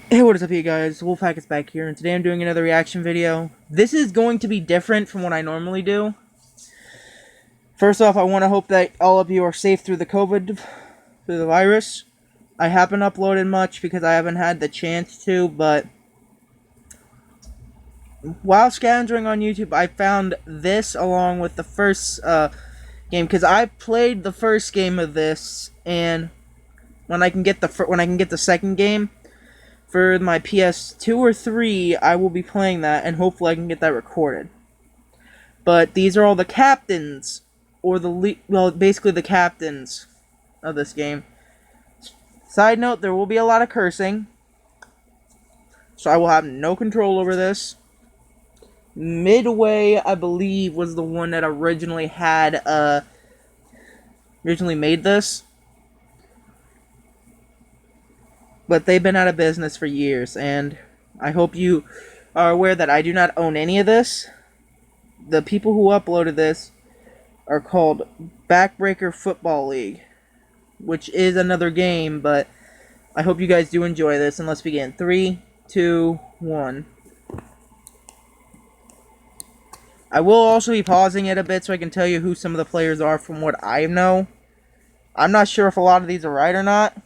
Hey, what is up, you guys? Wolfhack is back here, and today I'm doing another reaction video. This is going to be different from what I normally do. First off, I want to hope that all of you are safe through the virus. I haven't uploaded much because I haven't had the chance to, but while scavenging on YouTube, I found this along with the first game, because I played the first game of this, and when I can get the second game for my PS2 or 3, I will be playing that, and hopefully I can get that recorded. But these are all the captains, or basically the captains of this game. Side note, there will be a lot of cursing, so I will have no control over this. Midway, I believe, was the one that originally made this. But they've been out of business for years, and I hope you are aware that I do not own any of this. The people who uploaded this are called Backbreaker Football League, which is another game, but I hope you guys do enjoy this, and let's begin. 3, 2, 1. I will also be pausing it a bit so I can tell you who some of the players are from what I know. I'm not sure if a lot of these are right or not.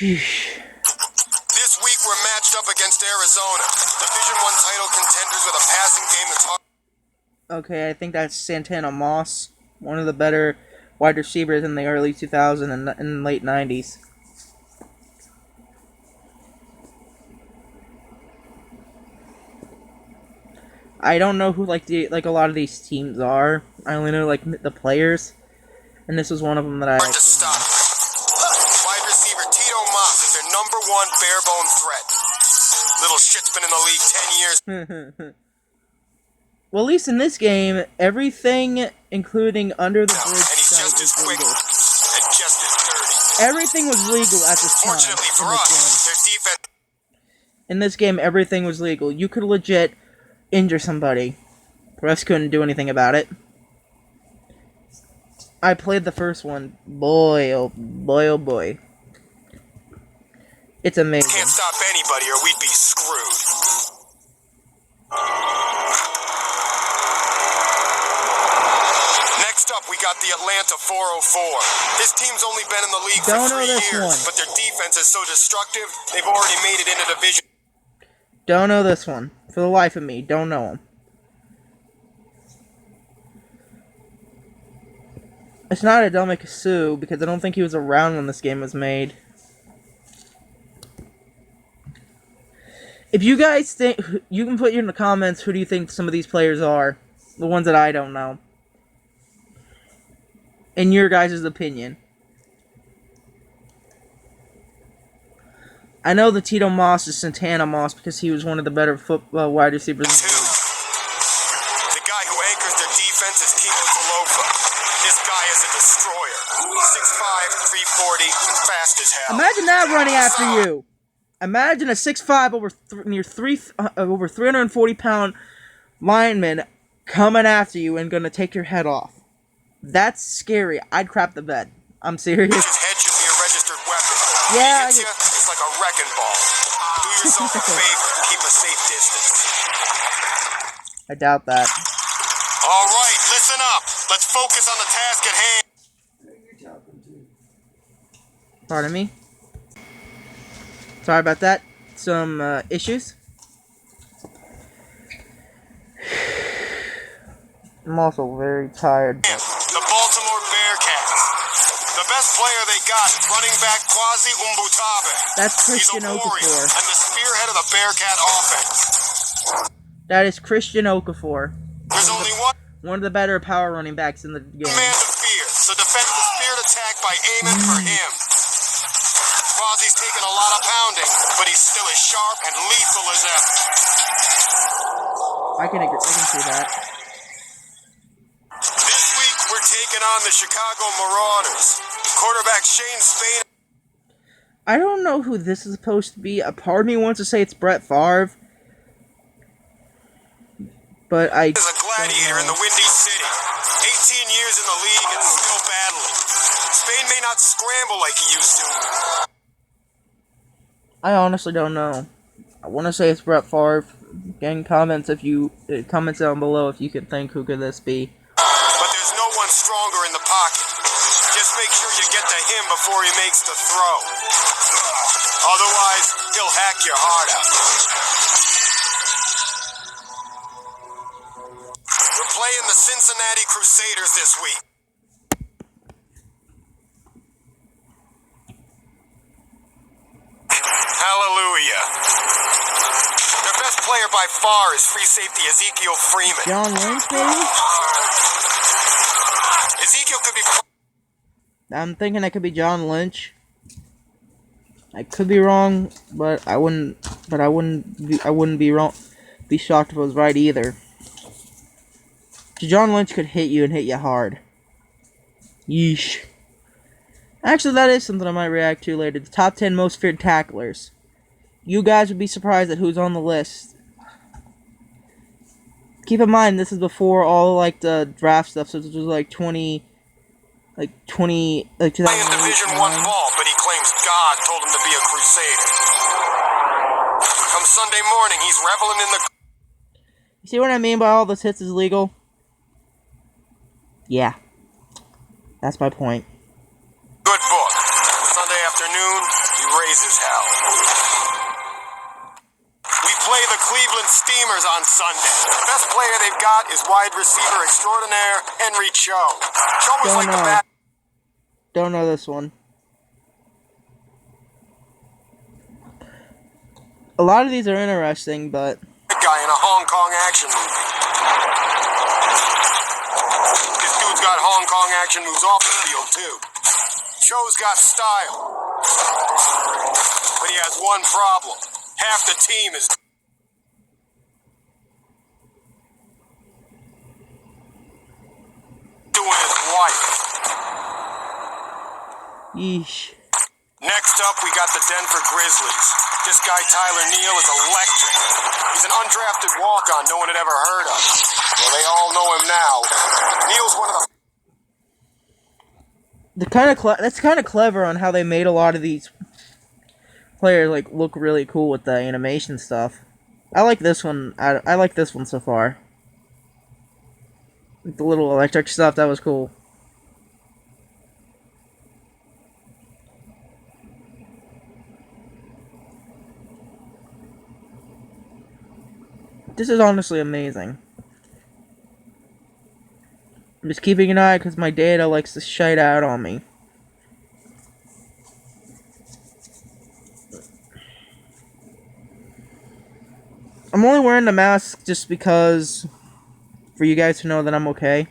This week we're matched up against Arizona, Division I title contenders with a passing game that's hard. Okay, I think that's Santana Moss, one of the better wide receivers in the early 2000s and late 90s. I don't know who a lot of these teams are. I only know the players, and this was one of them that I. Hard to stop. Wide receiver Tito Moss is their #1 bare-bone threat. Little shit's been in the league 10 years. Well, at least in this game, everything, including under the bridge, and he's just as quick and just as dirty. Everything was legal at this time. Fortunately for us, their defense. In this game, everything was legal. You could legit injure somebody. Refs couldn't do anything about it. I played the first one. Boy, oh boy, oh boy. It's amazing. Can't stop anybody or we'd be screwed. Next up, we got the Atlanta 404. This team's only been in the league for 3 years, but their defense is so destructive, they've already made it into division. Don't know this one. For the life of me, don't know him. It's not Adama Sue, because I don't think he was around when this game was made. If you guys think, you can put in the comments who do you think some of these players are. The ones that I don't know. In your guys' opinion. I know the Tito Moss is Santana Moss because he was one of the better wide receivers. The guy who anchors their defense is QOTD. This guy is a destroyer. 6'5", 340, fast as hell. Imagine that running after you. Imagine a 6'5", over 340-pound lineman coming after you and gonna take your head off. That's scary. I'd crap the bed. I'm serious. His head should be a registered weapon. Yeah. It's like a wrecking ball. Do yourself a favor. Keep a safe distance. I doubt that. All right, listen up. Let's focus on the task at hand. Pardon me. Sorry about that. Some issues. I'm also very tired. The Baltimore Bearcats. The best player they got is running back Quasi Umbutabe. That's Christian He's a warrior Okafor. and the spearhead of the Bearcat offense. That is Christian Okafor. There's only one of the better power running backs in the game. man to fear, so defend the speared attack by aiming for him. Quasi's taken a lot of pounding, but he's still as sharp and lethal as ever. I can see that. This week, we're taking on the Chicago Marauders. Quarterback Shane Spain. I don't know who this is supposed to be. A part of me wants to say it's Brett Favre. But I... Is a gladiator in the Windy City. 18 years in the league and still battling. Spain may not scramble like he used to. I honestly don't know. I want to say it's Brett Favre. Again, comments down below if you could think who could this be. But there's no one stronger in the pocket. Just make sure you get to him before he makes the throw. Otherwise, he'll hack your heart out. We're playing the Cincinnati Crusaders this week. Hallelujah. Their best player by far is free safety Ezekiel Freeman. John Lynch, maybe? Ezekiel could be... I'm thinking that could be John Lynch. I could be wrong, but I wouldn't be wrong. Be shocked if I was right either. John Lynch could hit you and hit you hard. Yeesh. Actually, that is something I might react to later. The top 10 most feared tacklers. You guys would be surprised at who's on the list. Keep in mind, this is before all like the draft stuff, so this was like 20, like 20, like 2008. Playing Division I ball, but he claims God told him to be a Crusader. Come Sunday morning, he's reveling in the... You see what I mean by all this hits is legal? Yeah. That's my point. Good book. Sunday afternoon, he raises hell. We play the Cleveland Steamers on Sunday. The best player they've got is wide receiver extraordinaire Henry Cho. Cho was like the back... Don't know this one. A lot of these are interesting, but... guy in a Hong Kong action movie. This dude's got Hong Kong action moves off the field, too. Cho's got style. But he has one problem. Half the team is doing his wife. Yeesh. Next up, we got the Denver Grizzlies. This guy, Tyler Neal, is electric. He's an undrafted walk-on no one had ever heard of. Well, they all know him now. Neal's one of the... That's kind of clever on how they made a lot of these players like look really cool with the animation stuff. I like this one. I like this one so far. The little electric stuff, that was cool. This is honestly amazing. I'm just keeping an eye because my data likes to shite out on me. I'm only wearing the mask just because, for you guys to know that I'm okay.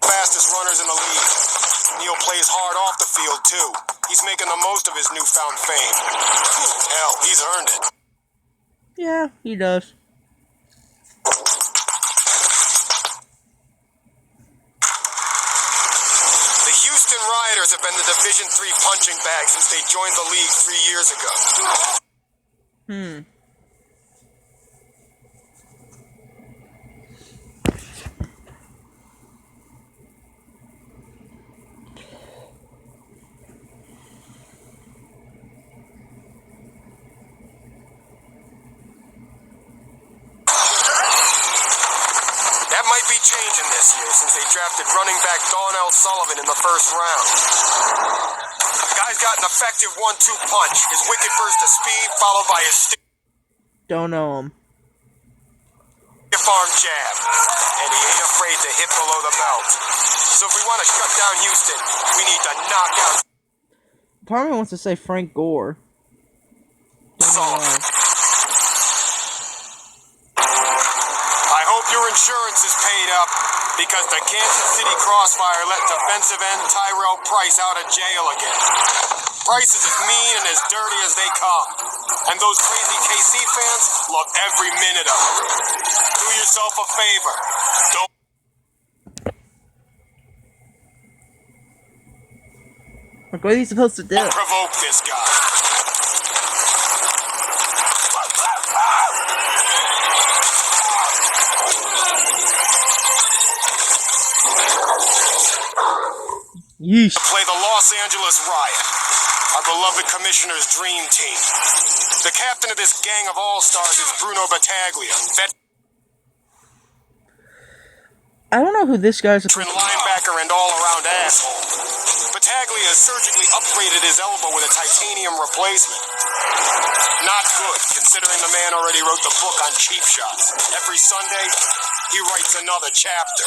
Fastest runners in the league. Neal plays hard off the field, too. He's making the most of his newfound fame. Hell, he's earned it. Yeah, he does. The Houston Riders have been the Division III punching bag since they joined the league 3 years ago. That might be changing this year since they drafted running back Donnell Sullivan in the first round. The guy's got an effective 1-2 punch. His wicked burst of speed followed by his Don't know him. stiff arm jab. And he ain't afraid to hit below the belt. So if we want to shut down Houston, we need to knock out Part of me wants to say Frank Gore. Sullivan. I hope your insurance is paid up because the Kansas City Crossfire let defensive end Tyrell Price out of jail again. Price is as mean and as dirty as they come. And those crazy KC fans love every minute of it. Do yourself a favor. Don't Like, what are you supposed to do? provoke this guy. Yeesh. Play the Los Angeles Riot, our beloved commissioner's dream team. The captain of this gang of all-stars is Bruno Battaglia, I don't know who this guy's supposed to be. linebacker and all-around asshole. Battaglia has surgically upgraded his elbow with a titanium replacement. Not good, considering the man already wrote the book on cheap shots. Every Sunday, he writes another chapter.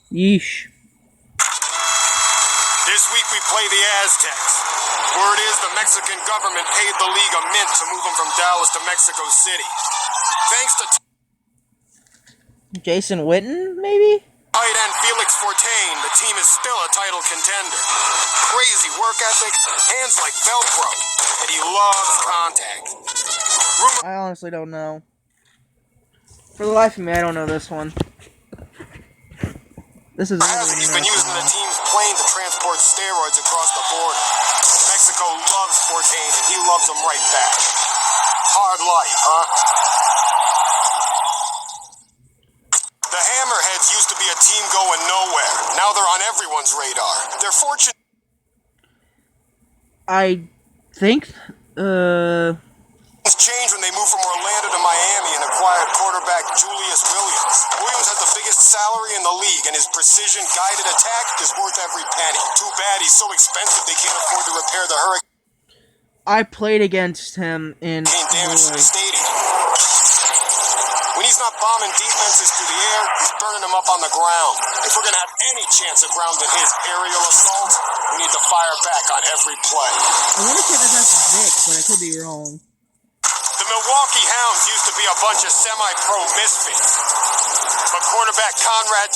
Yeesh. This week we play the Aztecs. Word is the Mexican government paid the league a mint to move them from Dallas to Mexico City. Thanks to Jason Witten, maybe? tight end Felix Fortain, the team is still a title contender. Crazy work ethic, hands like Velcro, and he loves contact. I honestly don't know. For the life of me, I don't know this one. This is really He's been using the team's plane to transport steroids across the border. Mexico loves Fortain, and he loves them right back. Hard life, huh? The Hammerheads used to be a team going nowhere. Now they're on everyone's radar. They're fortunate. I think, Things changed when they moved from Orlando to Miami and acquired quarterback Julius Williams. Williams has the biggest salary in the league, and his precision-guided attack is worth every penny. Too bad he's so expensive they can't afford to repair the hurricane I played against him in damage to the stadium. When he's not bombing defenses through the air, he's burning them up on the ground. If we're going to have any chance of grounding his aerial assault, we need to fire back on every play. I want to say that's Vic, but I could be wrong. The Milwaukee Hounds used to be a bunch of semi-pro misfits. But quarterback Conrad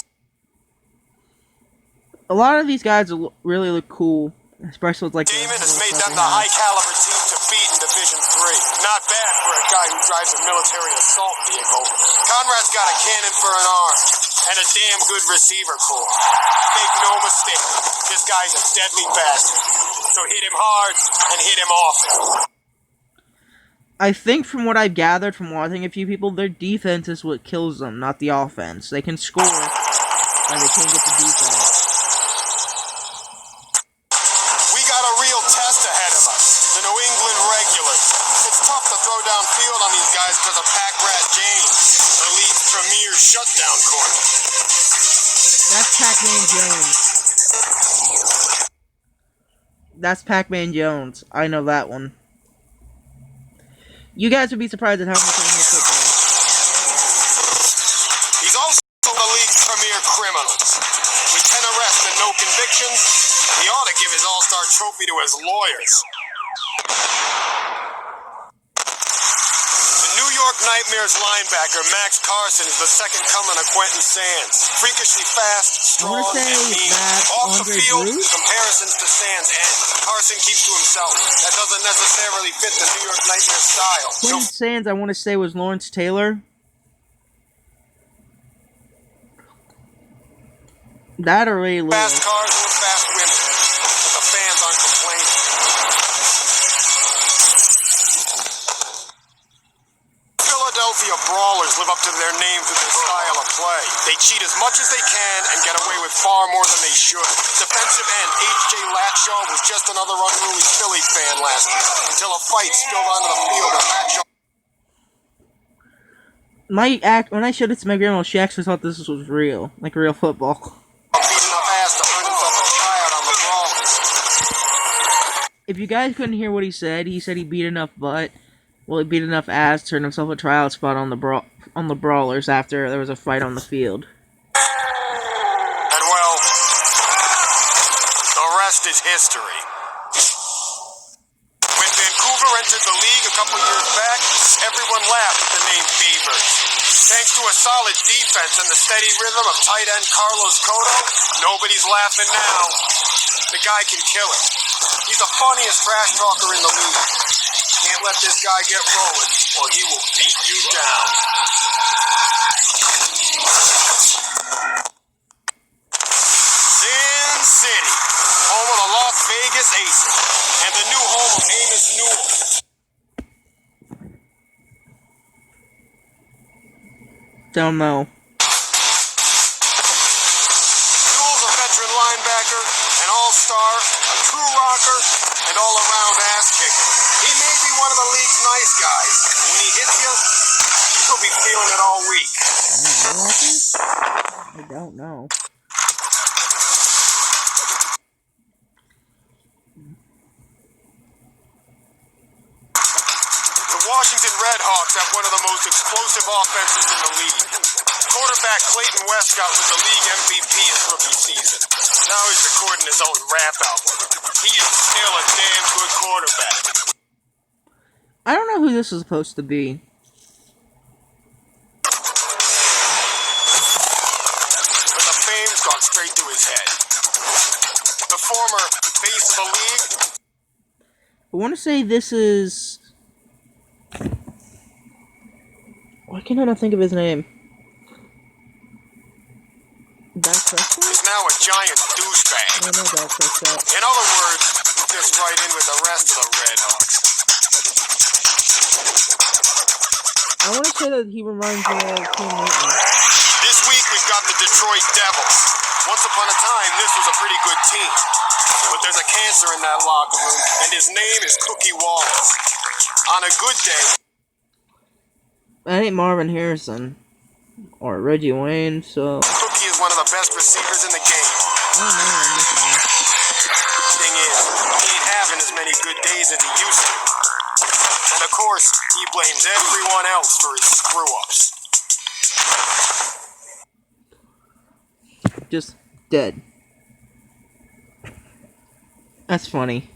A lot of these guys really look cool, especially with like Damon has made them the high-caliber team to beat in Division III. Not bad for a guy who drives a military assault vehicle. Conrad's got a cannon for an arm and a damn good receiver corps. Make no mistake, this guy's a deadly bastard. So hit him hard and hit him often. I think from what I've gathered from watching a few people, their defense is what kills them, not the offense. They can score, and they can't get the defense. We got a real test ahead of us. The New England Regulars. It's tough to throw downfield on these guys because of Pack Rat James, the league's premier shutdown corner. That's Pac-Man Jones. That's Pac-Man Jones. I know that one. You guys would be surprised at how much I know football. He's also the league's premier criminal. With 10 arrests and no convictions, he ought to give his All-Star trophy to his lawyers. The New York Nightmares linebacker Max Carson is the second coming of Quentin Sands. Freakishly fast, strong, and mean. Off the field, comparisons to Sands end. Carson keeps to himself. That doesn't necessarily fit the New York Nightmare style. Quentin Sands, I want to say, was Lawrence Taylor. That or Ray Lewis. Fast cars or fast women. But the fans aren't complaining. Philadelphia Brawlers live up to their name through their style of play. They cheat as much as they can and get away with far more than they should. Defensive end H.J. Latshaw was just another unruly Philly fan last year until a fight spilled onto the field and Latshaw When I showed it to my grandma, she actually thought this was real, like real football. beat enough ass to earn himself a tryout on the Brawlers. If you guys couldn't hear what he said he beat enough butt. Well, he beat enough ass to earn himself a tryout spot on the Brawlers after there was a fight on the field. And well, the rest is history. When Vancouver entered the league a couple years back, everyone laughed at the name Beavers. Thanks to a solid defense and the steady rhythm of tight end Carlos Cotto, nobody's laughing now. The guy can kill it. He's the funniest trash talker in the league. Can't let this guy get rolling, or he will beat you down. Sin City, home of the Las Vegas Aces, and the new home of Amos Newell. Don't know. Newell's a veteran linebacker, all-around ass kicker. He may be one of the league's nice guys. When he hits you, you'll be feeling it all week. I don't know. The Washington Redhawks have one of the most explosive offenses in the league. Quarterback Clayton Westcott was the league MVP his rookie season. Now he's recording his own rap album. He is still a damn good quarterback. I don't know who this is supposed to be. But the fame's gone straight to his head. The former face of the league. I want to say this is... Why can't I not think of his name? Is now a giant douchebag. I don't know Dak Prescott. In other words, just right in with the rest of the Redhawks. I want to say that he reminds me of Cam Newton. This week we've got the Detroit Devils. Once upon a time, this was a pretty good team. But there's a cancer in that locker room, and his name is Cookie Wallace. On a good day... That ain't Marvin Harrison. Or Reggie Wayne, so... Cookie is one of the best receivers in the game. I don't know. Thing is, he ain't having as many good days as he used to. And of course, he blames everyone else for his screw-ups. Just dead. That's funny.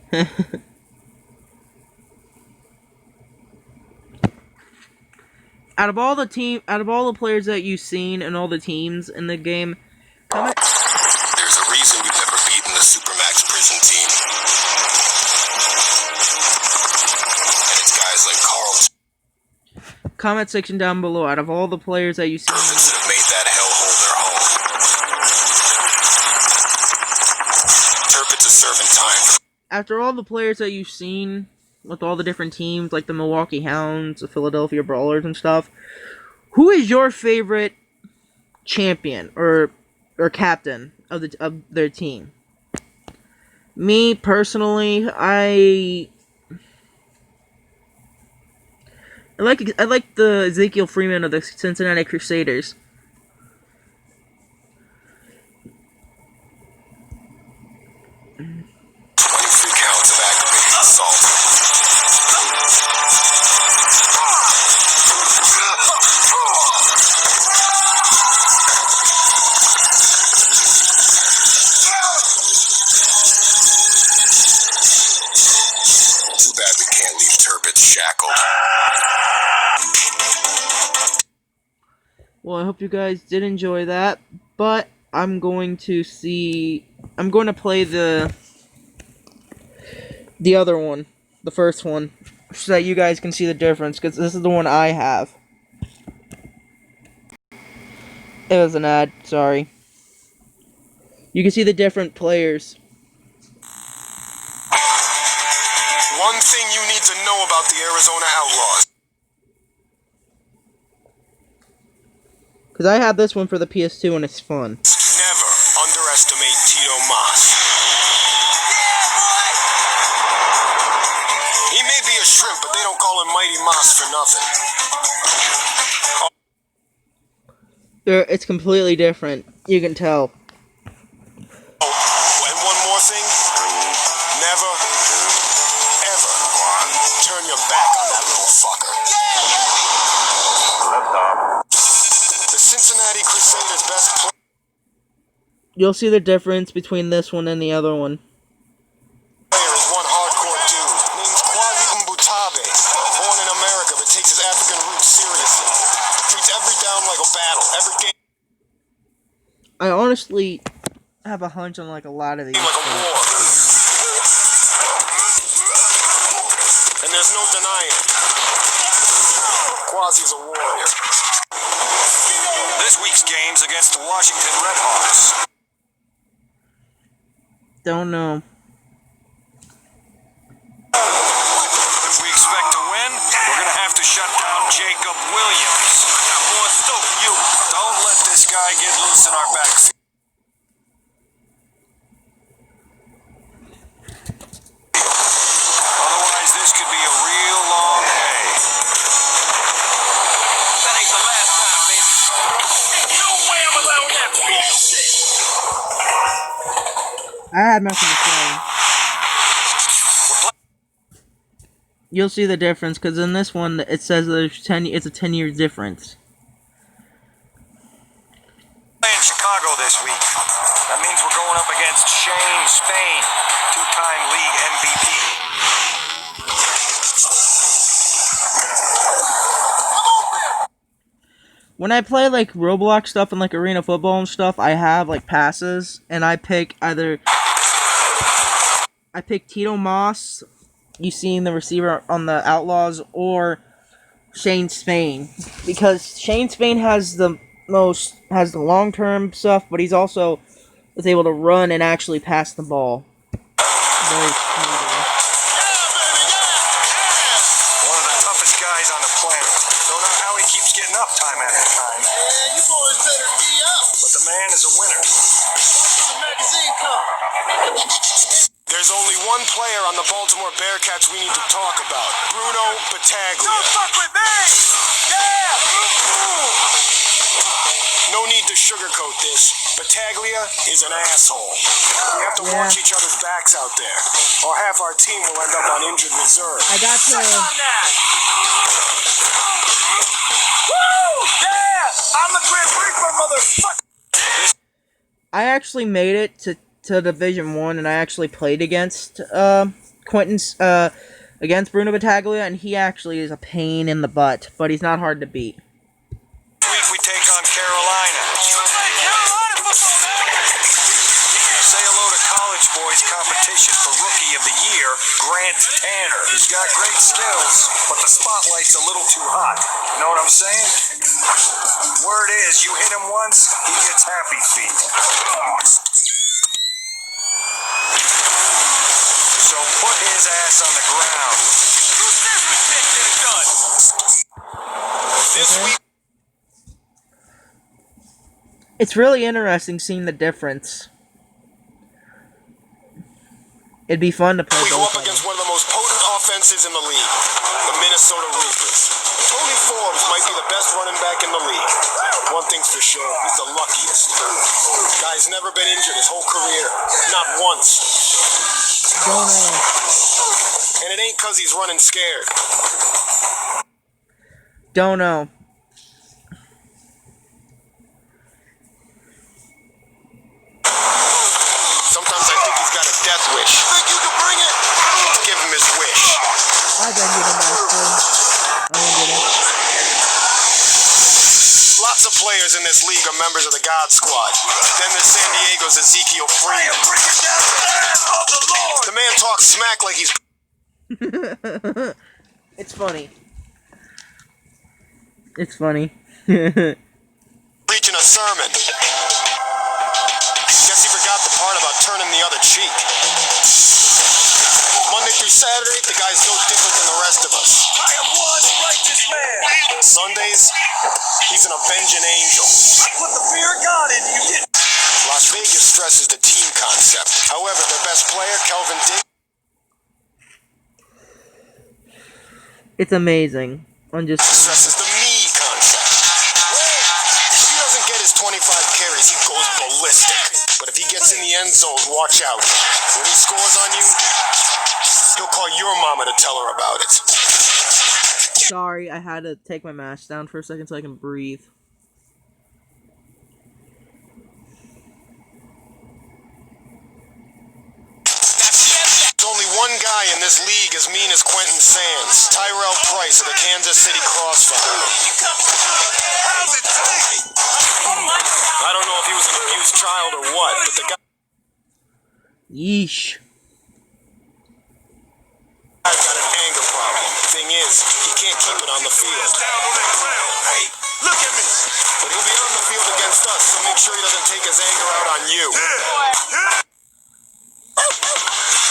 Out of all the players that you've seen and all the teams in the game, comment. There's a reason we've never beaten the Supermax prison team. And it's guys like Carl. Comment section down below. Out of all the players that you've seen, that have made that hellhole their home. Turpitz is serving time. After all the players that you've seen with all the different teams, like the Milwaukee Hounds, the Philadelphia Brawlers and stuff, who is your favorite champion or captain of their team? Me personally, I like the Ezekiel Freeman of the Cincinnati Crusaders. 23 counts of aggravated assault. Too bad we can't leave Turpitz shackled. Well, I hope you guys did enjoy that, but I'm going to play the other one, the first one, so that you guys can see the difference, because this is the one I have. It was an ad, sorry. You can see the different players. One thing you need to know about the Arizona Outlaws. Because I have this one for the PS2 and it's fun. Never underestimate Tito Mas. He may be a shrimp, but they don't call him Mighty Mas for nothing. It's completely different. You can tell. Oh, and one more thing. Never, ever turn your back on that little fucker. The Cincinnati Crusaders' best player. You'll see the difference between this one and the other one. Is one hardcore dude named Quasi Mbutabe, born in America but takes his African roots seriously. Treats every down like a battle, every game I honestly have a hunch on like a lot of these. like a war. And there's no denying it. Quasi's a warrior. This week's game's against the Washington Redhawks. Don't know. If we expect to win, we're gonna have to shut down Jacob Williams. More stuff, you. Don't let this guy get loose in our backfield. have nothing to say. You'll see the difference, because in this one, it says there's it's a 10-year difference. In Chicago this week. That means we're going up against Shane Spain, two-time league MVP. When I play like Roblox stuff and like arena football and stuff, I have like passes, and I pick Tito Moss, you seen the receiver on the Outlaws, or Shane Spain, because Shane Spain has the long-term stuff, but he's also was able to run and actually pass the ball. Very smoothly. One of the toughest guys on the planet. Don't know how he keeps getting up time after time. Man, you boys better be up. But the man is a winner. The magazine cover. There's only one player on the Baltimore Bearcats we need to talk about. Bruno Battaglia. Don't fuck with me! Yeah! No need to sugarcoat this. Battaglia is an asshole. We have to watch each other's backs out there, or half our team will end up on injured reserve. I got to. On that. Woo! Yeah! I'm the Grim Reaper, motherfucker! I actually made it to Division 1, and I actually played against against Bruno Battaglia, and he actually is a pain in the butt, but he's not hard to beat. This week we take on Carolina. Say hello to college boys competition for Rookie of the Year, Grant Tanner. He's got great skills, but the spotlight's a little too hot. You know what I'm saying? Word is, you hit him once, he gets happy feet. So put his ass on the ground. This week. It's really interesting seeing the difference. It'd be fun to play. We go up against one of the most potent offenses in the league, the Minnesota Reapers. Tony Forbes might be the best running back in the league. One thing's for sure, he's the luckiest. Guy's never been injured his whole career, not once. Don't know. And it ain't cause he's running scared. Don't know. Sometimes I think he's got a death wish. Think you can bring it? Give him his wish. I didn't get him actually. I didn't get him. Lots of players in this league are members of the God Squad. Then there's San Diego's Ezekiel Freeman. The man talks smack like he's... It's funny. It's funny. preaching a sermon. Guess he forgot the part about turning the other cheek. Monday through Saturday, the guy's no different than the rest of us. I am one righteous man. Sundays, he's an avenging angel. I put the fear of God in you. Las Vegas stresses the team concept. However, their best player, Kelvin Dick, It's amazing. I'm just stresses the me concept. If he doesn't get his 25 carries, he goes ballistic. But if he gets in the end zone, watch out. When he scores on you, he'll call your mama to tell her about it. sorry. I had to take my mask down for a second so I can breathe. There's only one guy in this league as mean as Quentin Sands, Tyrell Price of the Kansas City Crossfire. I don't know if he was an abused child or what, but the Yeesh. guy's got an anger problem. Thing is, he can't keep it on the field. Hey, look at me. But he'll be on the field against us, so make sure he doesn't take his anger out on you.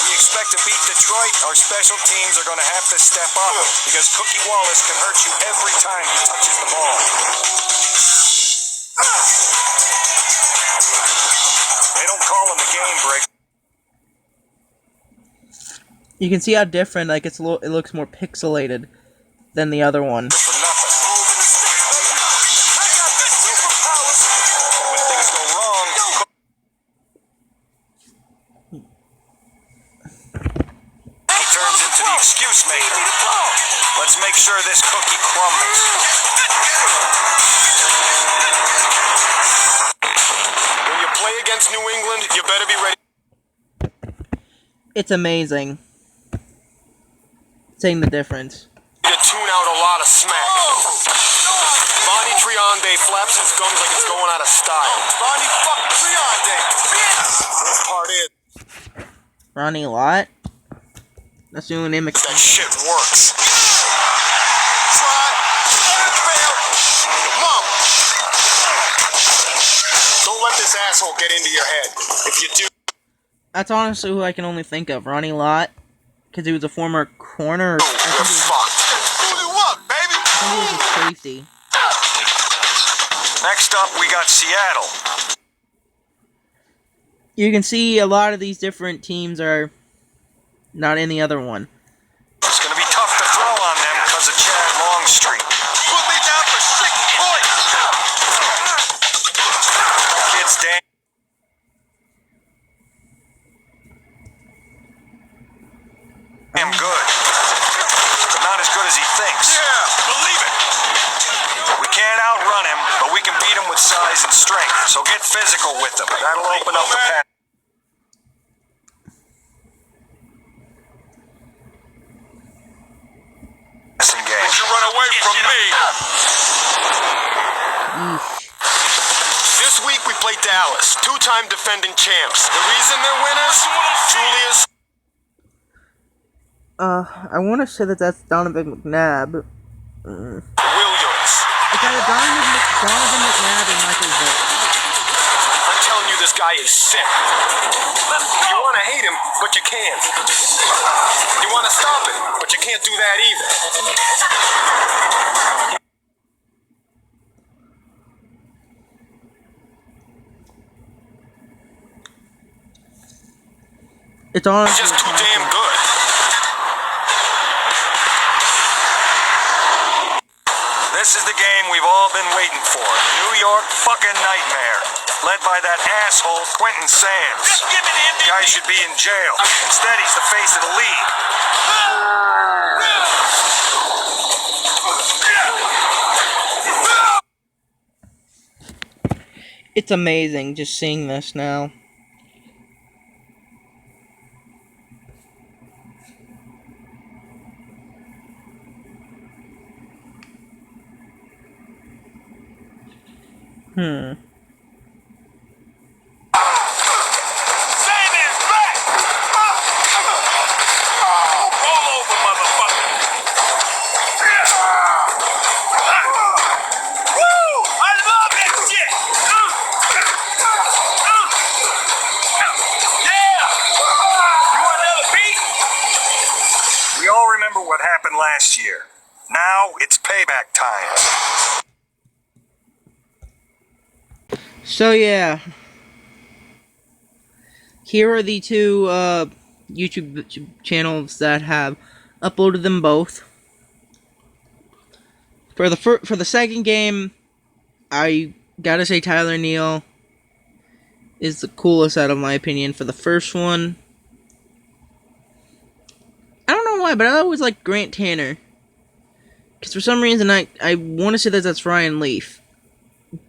We expect to beat Detroit. Our special teams are going to have to step up because Cookie Wallace can hurt you every time he touches the ball. They don't call him a game break. You can see how different, like, it looks more pixelated than the other one. For nothing. I got the superpowers. When things go wrong, Excuse me. Let's make sure this cookie crumbles. When you play against New England, you better be ready. It's amazing. Seeing the difference. To tune out a lot of smack. Bonnie Triande flaps his gums like it's going out of style. Bonnie fucking Triande. This part is. Ronnie Lott? That's the only name I can. That shit works. Try. Fail. Mom. Don't let this asshole get into your head. If you do. That's honestly who I can only think of. Ronnie Lott. Because he was a former corner. You're fucked. Who you up, baby? I think he was a safety. Next up, we got Seattle. You can see a lot of these different teams are not in the other one. It's going to be tough to throw on them because of Chad Longstreet. Put me down for 6 points. Kid's damn. Damn good. But not as good as he thinks. Yeah, believe it. We can't outrun him, but we can beat him with size and strength. So get physical with him. That'll open up the path. Don't you run away from me. This week we play Dallas, two-time defending champs. The reason they're winners, Julius. I want to say that that's Donovan McNabb. Williams. It's either Donovan McNabb and Michael Vick. I'm telling you, this guy is sick. You want to hate him, but you can't. You want to stop it, but you can't do that either. It's honestly He's just too damn good. This is the game we've all been waiting for. New York fucking nightmare. Led by that asshole Quentin Sands. Just give me the MVP. Guy should be in jail. Instead, he's the face of the league. It's amazing just seeing this now. We all remember what happened last year. Now it's payback time. So yeah, here are the two YouTube channels that have uploaded them both. For the second game, I gotta say Tyler Neal is the coolest out of my opinion. For the first one, I don't know why, but I always like Grant Tanner. Because for some reason, I want to say that that's Ryan Leaf.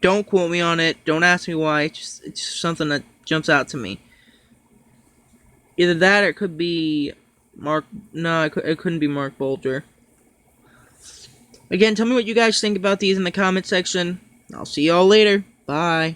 Don't quote me on it. Don't ask me why. It's just something that jumps out to me. Either that or it could be Mark... No, it couldn't be Mark Bolger. Again, tell me what you guys think about these in the comment section. I'll see y'all later. Bye.